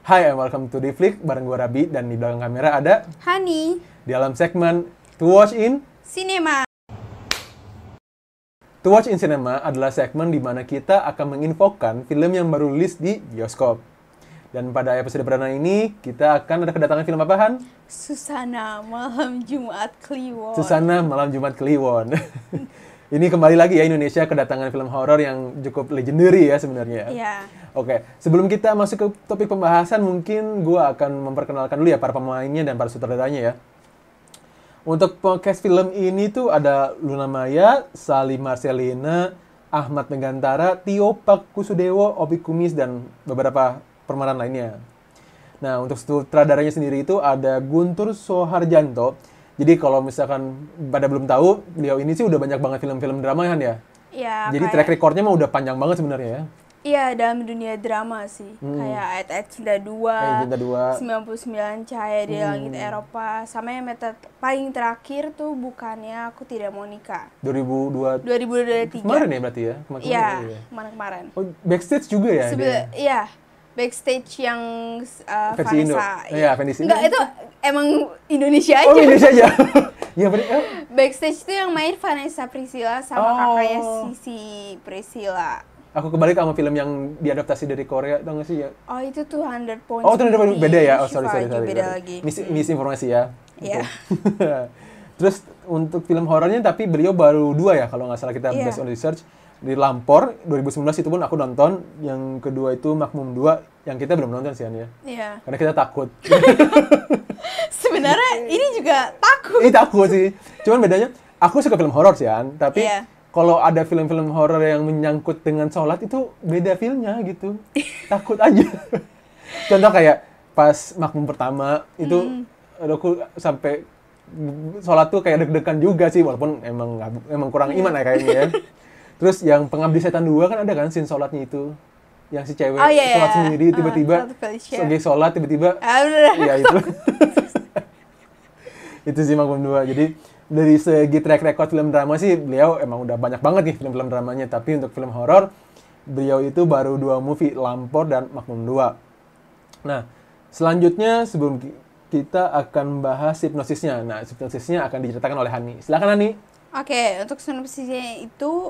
Hi and welcome to Deflick, bareng gue Rabi, dan di belakang kamera ada Hani di dalam segmen To Watch in Cinema. To Watch in Cinema adalah segmen di mana kita akan menginfokan film yang baru rilis di bioskop. Dan pada episode perdana ini, kita akan ada kedatangan film apaan? Susana Malam Jumat Kliwon. Susana Malam Jumat Kliwon. Ini kembali lagi ya Indonesia kedatangan film horor yang cukup legendary ya sebenarnya. Iya. Oke, sebelum kita masuk ke topik pembahasan, mungkin gue akan memperkenalkan dulu ya para pemainnya dan para sutradaranya ya. Untuk podcast film ini tuh ada Luna Maya, Sally Marcelina, Ahmad Megantara, Tio Pakusudewo, Opi Kumis, dan beberapa pemeran lainnya. Nah, untuk sutradaranya sendiri itu ada Guntur Soharjanto. Jadi kalau misalkan pada belum tahu, beliau ini sih udah banyak banget film-film drama kan ya? Iya. Jadi track recordnya mah udah panjang banget sebenarnya ya. Iya, dalam dunia drama sih. Kayak Ayat-Ayat Cinta 2, Cinta 2, 99 Cahaya di Langit Eropa, sama yang paling terakhir tuh bukannya Aku Tidak Mau Nikah. 2023. Kemarin ya berarti ya? Iya, kemarin. Oh, Backstage juga ya? Iya. Backstage yang versi Indo. Vanessa. Iya, Vanessa. Enggak, itu emang Indonesia aja. Oh, Indonesia aja. Iya, Backstage itu yang main Vanessa Priscilla sama kakaknya Sisi Priscilla. Aku kembali ke sama film yang diadaptasi dari Korea, tau gak sih ya? Oh, itu 200 Points. Oh, itu beda ya? Oh, sorry. Beda lagi. Misinformasi ya. Iya. Terus untuk film horornya, tapi beliau baru 2 ya, kalau nggak salah kita based on research. Di Lampor, 2019 itu pun aku nonton. Yang kedua itu Makmum 2, yang kita belum nonton sih, ya. Iya. Karena kita takut. Sebenarnya ini juga takut. Ini takut sih. Cuman bedanya, aku suka film horor sih, An. Tapi kalau ada film-film horor yang menyangkut dengan sholat, itu beda filmnya gitu. Takut aja. Contoh kayak pas Makmum pertama, itu aku sampai sholat tuh kayak deg-degan juga sih. Walaupun emang kurang iman ya kayaknya ya. Terus yang Pengabdi Setan 2 kan ada kan scene sholatnya itu. Yang si cewek sholat sendiri tiba-tiba lagi sholat tiba-tiba. Iya itu. Itu sih Makmum 2. Jadi dari segi track record film drama sih beliau emang udah banyak banget nih film-film dramanya. Tapi untuk film horor beliau itu baru 2 movie, Lampor dan Makmum 2. Nah, selanjutnya sebelum kita akan bahas hipnosisnya. Nah, hipnosisnya akan diceritakan oleh Hani. Silakan Hani. Oke, untuk sinopsisnya itu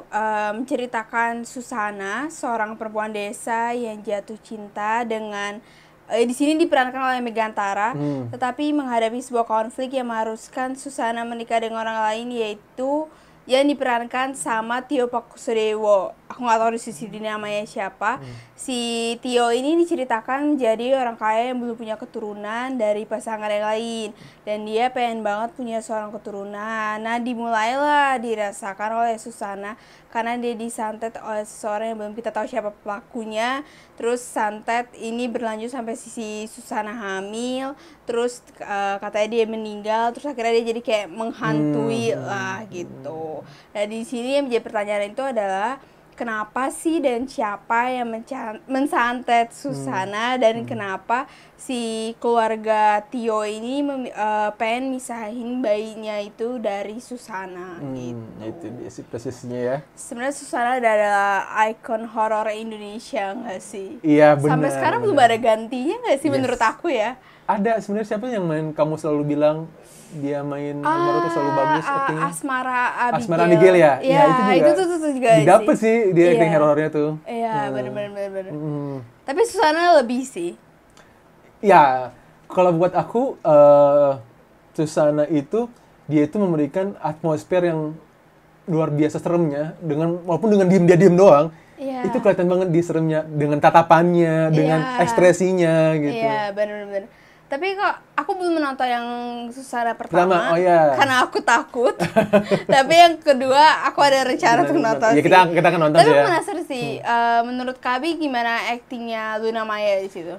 menceritakan Susana, seorang perempuan desa yang jatuh cinta dengan di sini diperankan oleh Megantara, tetapi menghadapi sebuah konflik yang mengharuskan Susana menikah dengan orang lain, yaitu yang diperankan sama Tio Pakusudewo. Aku nggak tahu di sisi namanya siapa. Si Tio ini diceritakan jadi orang kaya yang belum punya keturunan dari pasangan yang lain. Dan dia pengen banget punya seorang keturunan. Nah, dimulailah dirasakan oleh Susana karena dia disantet oleh seseorang yang belum kita tahu siapa pelakunya. Terus santet ini berlanjut sampai si Susana hamil. Terus katanya dia meninggal. Terus akhirnya dia jadi kayak menghantui lah gitu. Nah, di sini yang menjadi pertanyaan itu adalah kenapa sih dan siapa yang mensantet Susana dan kenapa si keluarga Tio ini pengen misahin bayinya itu dari Susana gitu. Itu dia sih persisnya ya. Sebenarnya Susana adalah ikon horor Indonesia nggak sih? Iya benar. Sampai sekarang belum ada gantinya nggak sih menurut aku ya? Ada sebenarnya siapa yang main kamu selalu bilang dia main nomor itu selalu bagus actingnya? Asmara Abigail ya? Iya, itu juga didapet sih dia acting horornya tuh. Iya, bener. Tapi Susana lebih sih. Ya, kalau buat aku Susana itu dia itu memberikan atmosfer yang luar biasa seremnya walaupun dengan diem doang. Iya. Itu kelihatan banget di seremnya dengan tatapannya, dengan ekspresinya gitu. Iya, bener. Tapi kok aku belum menonton yang Susana pertama, karena aku takut. Tapi yang kedua aku ada rencana untuk nonton. Ya kita akan nonton. Tapi aku penasaran sih, menurut Kabi gimana aktingnya Luna Maya di situ?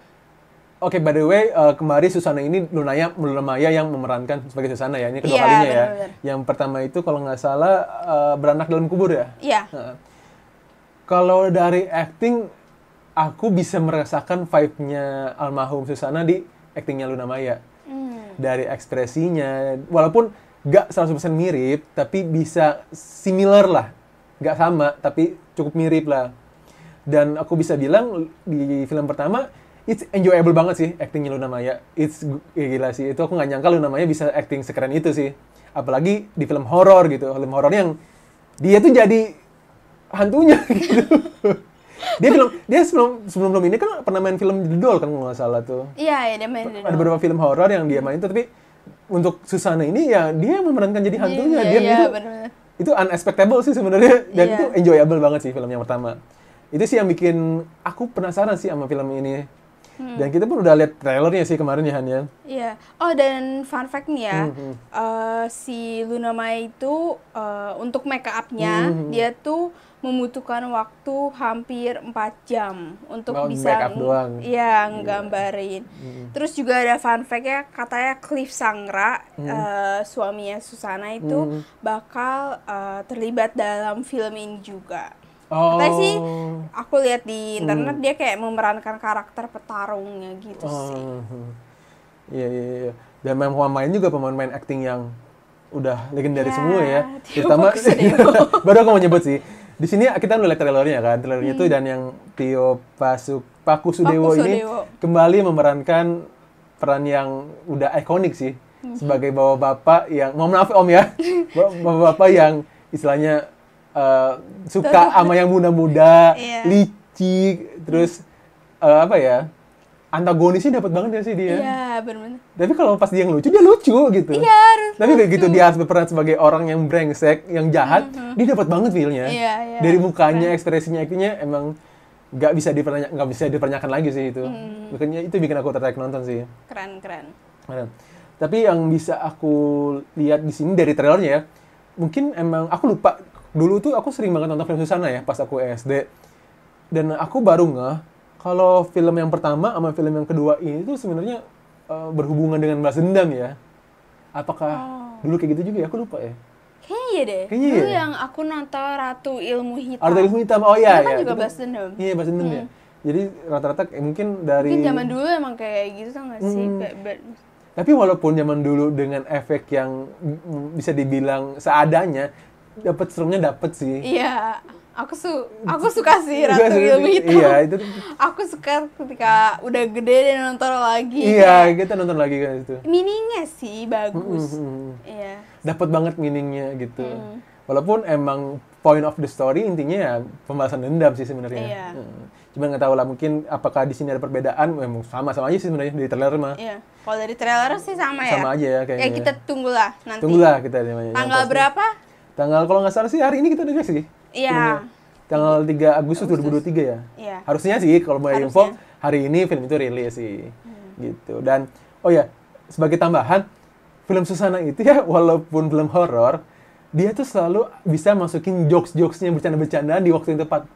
Oke, by the way, kemarin Susana ini Luna Maya yang memerankan sebagai Susana ya. Ini kedua kalinya ya. Yang pertama itu kalau nggak salah Beranak Dalam Kubur ya. Iya. Kalau dari acting, aku bisa merasakan vibe-nya almarhum Susana di aktingnya Luna Maya. Dari ekspresinya, walaupun nggak 100% mirip, tapi bisa similar lah. Nggak sama, tapi cukup mirip lah. Dan aku bisa bilang di film pertama, it's enjoyable banget sih actingnya Luna Maya. Gila sih, itu aku nggak nyangka Luna Maya bisa acting sekeren itu sih. Apalagi di film horor gitu, film horor yang dia tuh jadi hantunya gitu. Dia sebelum ini kan pernah main film The Doll kan kalau nggak salah tuh. Iya, dia main The Doll. Ada beberapa film horor yang dia main tuh, tapi untuk Susana ini ya dia memerankan jadi hantunya. Itu unexpectable sih sebenarnya, dan itu enjoyable banget sih film yang pertama. Itu sih yang bikin aku penasaran sih sama film ini. Dan kita pun udah lihat trailernya sih kemarin ya Han ya. Iya. Oh, dan fun fact nih ya, si Luna Maya itu untuk make up-nya dia tuh membutuhkan waktu hampir 4 jam untuk bisa nggambarin. Terus juga ada fun fact-nya, katanya Cliff Sangra, suaminya Susana itu bakal terlibat dalam film ini juga. Katanya sih, aku lihat di internet dia kayak memerankan karakter petarungnya gitu sih. Iya. Dan pemain juga pemain acting yang udah legendaris semua ya. Terutama baru aku mau nyebut sih. Di sini kita udah lihat trailernya kan, itu dan yang Tio Pakusudewo ini kembali memerankan peran yang udah ikonik sih sebagai bapak-bapak yang, mohon maaf Om ya, bapak-bapak yang istilahnya suka sama yang muda-muda, licik, terus antagonisnya dapat banget ya sih dia. Iya, benar-benar. Tapi kalau pas dia lucu gitu. Iya, tapi begitu dia harus berperan sebagai orang yang brengsek, yang jahat, dia dapat banget feel-nya. Iya. Dari mukanya, ekspresinya, aktingnya emang nggak bisa dipertanyakan lagi sih itu. Makanya itu bikin aku tertarik nonton sih. Keren. Tapi yang bisa aku lihat di sini dari trailernya ya, mungkin emang aku lupa. Dulu tuh aku sering banget nonton film Susana ya pas aku SD. Dan aku baru ngeh kalau film yang pertama sama film yang kedua ini tuh sebenarnya berhubungan dengan balas dendam ya. Apakah dulu kayak gitu juga ya? Aku lupa ya. Kayaknya iya deh. Dulu yang aku nonton Ratu Ilmu Hitam. Ratu Ilmu Hitam, oh iya. Itu kan juga balas dendam. Iya, balas dendam ya. Jadi rata-rata mungkin dari... Mungkin zaman dulu emang kayak gitu tau gak sih? Tapi walaupun zaman dulu dengan efek yang bisa dibilang seadanya, dapet sih. Iya. Aku suka sih Ratu Ilmu Hitam. Iya, itu. Aku suka ketika udah gede dan nonton lagi. Iya, kita nonton lagi kan itu. Meaningnya sih bagus. Iya. Dapat banget meaningnya gitu. Walaupun emang point of the story intinya ya pembalasan dendam sih sebenarnya. Iya. Cuma nggak tahu lah mungkin apakah di sini ada perbedaan. Emang sama aja sih sebenarnya dari trailer mah. Iya. Kalau dari trailer sih sama ya. Sama aja ya kayaknya. Ya kita tunggulah nanti. Tunggulah kita namanya. Tanggal berapa? Tanggal kalau nggak salah sih hari ini kita udah sih. Iya. Tanggal 3 Agustus 2023 ya. Iya. Harusnya sih kalau mau info hari ini film itu rilis sih. Gitu. Dan oh ya, sebagai tambahan, film Susana itu ya walaupun film horor, dia tuh selalu bisa masukin jokes-jokesnya, bercanda-bercandaan di waktu yang tepat.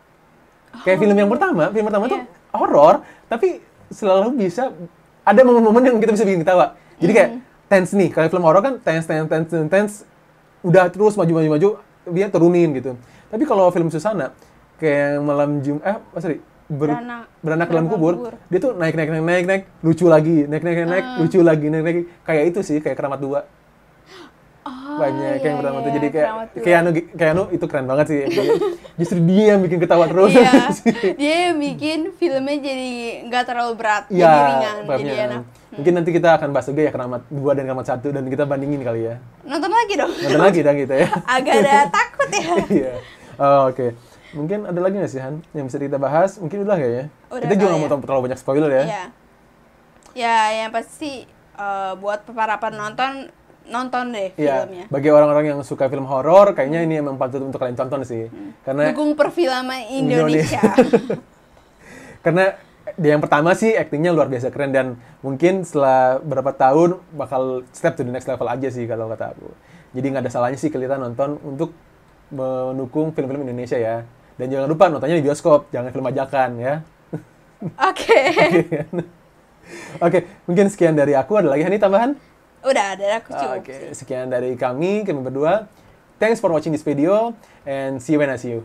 Kayak film pertama tuh horor, tapi selalu bisa ada momen-momen yang kita bisa bikin ketawa. Jadi kayak tense nih, kalau film horor kan tense, udah terus maju, dia turunin gitu. Tapi kalau film Susana kayak malam beranak dalam kubur, dia tuh naik, lucu lagi, naik, lucu lagi, kayak itu sih, kayak Keramat 2. Banyak yang pertama tuh, jadi kayak Keanu itu keren banget sih. Justru dia yang bikin ketawa terus. Iya, dia yang bikin filmnya jadi nggak terlalu berat, jadi ringan, jadi enak. Mungkin nanti kita akan bahas juga ya Keramat 2 dan Keramat 1 dan kita bandingin kali ya. Nonton lagi dong. Nonton lagi dong kita ya. Agak ada takut ya. Iya. Oke. Mungkin ada lagi nggak sih Han yang bisa kita bahas? Mungkin udah kayaknya. Kita juga nggak mau terlalu banyak spoiler ya. Iya. Ya, yang pasti buat para penonton nonton deh filmnya. Bagi orang-orang yang suka film horor, kayaknya ini emang patut untuk kalian tonton sih. Karena dukung perfilman Indonesia. Karena yang pertama sih aktingnya luar biasa keren dan mungkin setelah berapa tahun bakal step to the next level aja sih kalau kata aku. Jadi nggak ada salahnya sih kita nonton untuk mendukung film-film Indonesia ya. Dan jangan lupa nontonnya di bioskop, jangan film ajakan ya. Oke. Oke, mungkin sekian dari aku. Ada lagi Hani tambahan? Udah ada, aku cukup. Oke, sekian dari kami berdua. Thanks for watching this video and see you when I see you.